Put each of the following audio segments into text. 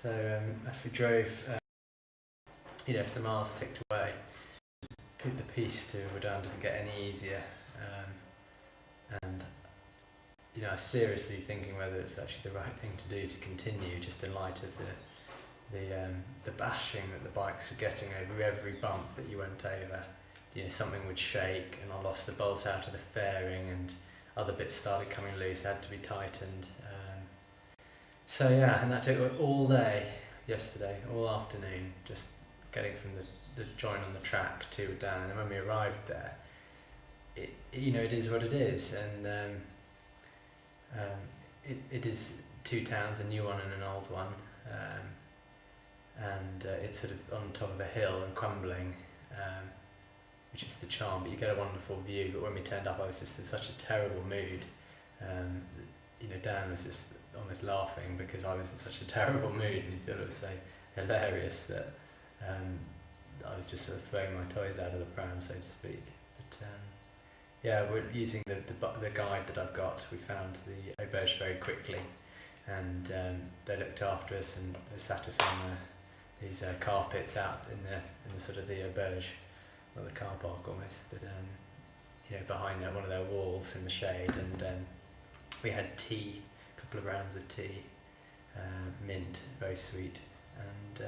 So as we drove, as the miles ticked away, the piece to Rodan didn't get any easier, and I was seriously thinking whether it's actually the right thing to do to continue, just in light of the bashing that the bikes were getting over every bump that you went over. Something would shake, and I lost the bolt out of the fairing, and other bits started coming loose, had to be tightened. And that took all day yesterday, all afternoon, just getting from the joint on the track to down. And when we arrived there, it is what it is, and it is two towns, a new one and an old one, and it's sort of on top of a hill and crumbling, which is the charm. But you get a wonderful view. But when we turned up, I was just in such a terrible mood. Dan was just almost laughing because I was in such a terrible mood, and he thought it was so hilarious that I was just sort of throwing my toys out of the pram, so to speak. But we're using the guide that I've got. We found the auberge very quickly, and they looked after us and they sat us on these carpets out in the sort of the auberge, or the car park almost, but behind one of their walls in the shade, and we had tea, a couple of rounds of tea, mint, very sweet, and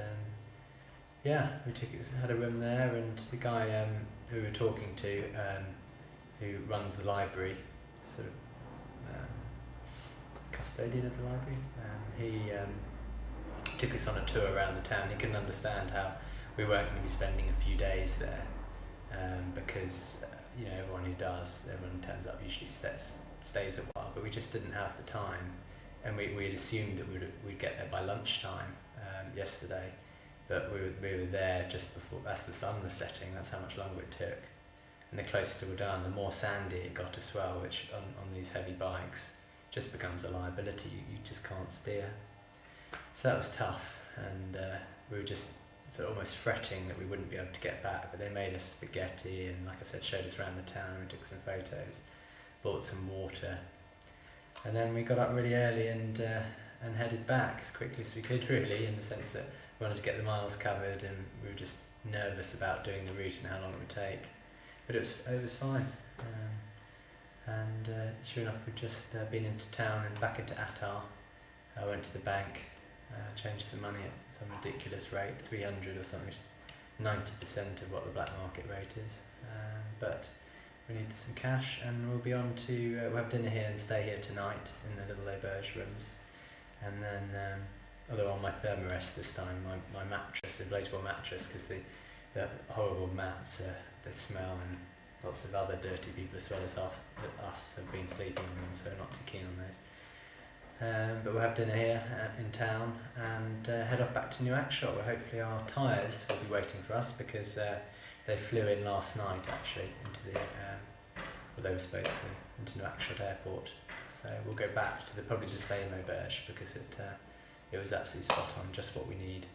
we had a room there, and the guy who we were talking to, who runs the library, sort of custodian of the library, he took us on a tour around the town. He couldn't understand how we weren't going to be spending a few days there, because everyone who turns up usually stays a while, but we just didn't have the time, and we'd assumed that we'd get there by lunchtime yesterday, but we were there just before, as the sun was setting. That's how much longer it took, and the closer to Rodan, the more sandy it got as well, which on these heavy bikes just becomes a liability. You just can't steer, so that was tough, and we were just sort of almost fretting that we wouldn't be able to get back. But they made us spaghetti, and like I said, showed us around the town, and took some photos, bought some water, and then we got up really early and headed back as quickly as we could, really, in the sense that we wanted to get the miles covered, and we were just nervous about doing the route and how long it would take. But it was fine, and sure enough, we'd just been into town and back into Attar. I went to the bank, changed some money at some ridiculous rate, 300 or something, 90% of what the black market rate is, but we needed some cash, and we'll be on to we'll have dinner here and stay here tonight in the little auberge rooms, and then although on my thermarest this time, my mattress, inflatable mattress, because the horrible mats, they smell, and lots of other dirty people as well as us have been sleeping on them, so we're not too keen on those. But we'll have dinner here in town, and head off back to Nouakchott, where hopefully our tyres will be waiting for us, because they flew in last night actually into they were supposed to, into Nouakchott airport. So we'll go back to probably the same auberge, because it was absolutely spot on, just what we need.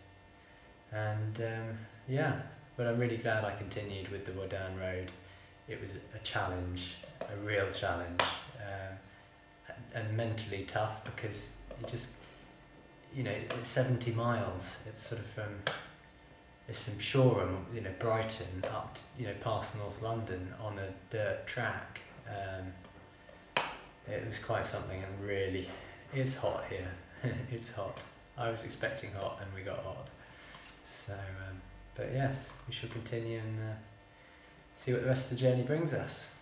And but I'm really glad I continued with the Rodan road. It was a challenge, a real challenge, and mentally tough, because you just, it's 70 miles. It's sort of it's from Shoreham, Brighton, up to, past North London on a dirt track. It was quite something, and really, it's hot here. It's hot. I was expecting hot, and we got hot. So, but yes, we shall continue and see what the rest of the journey brings us.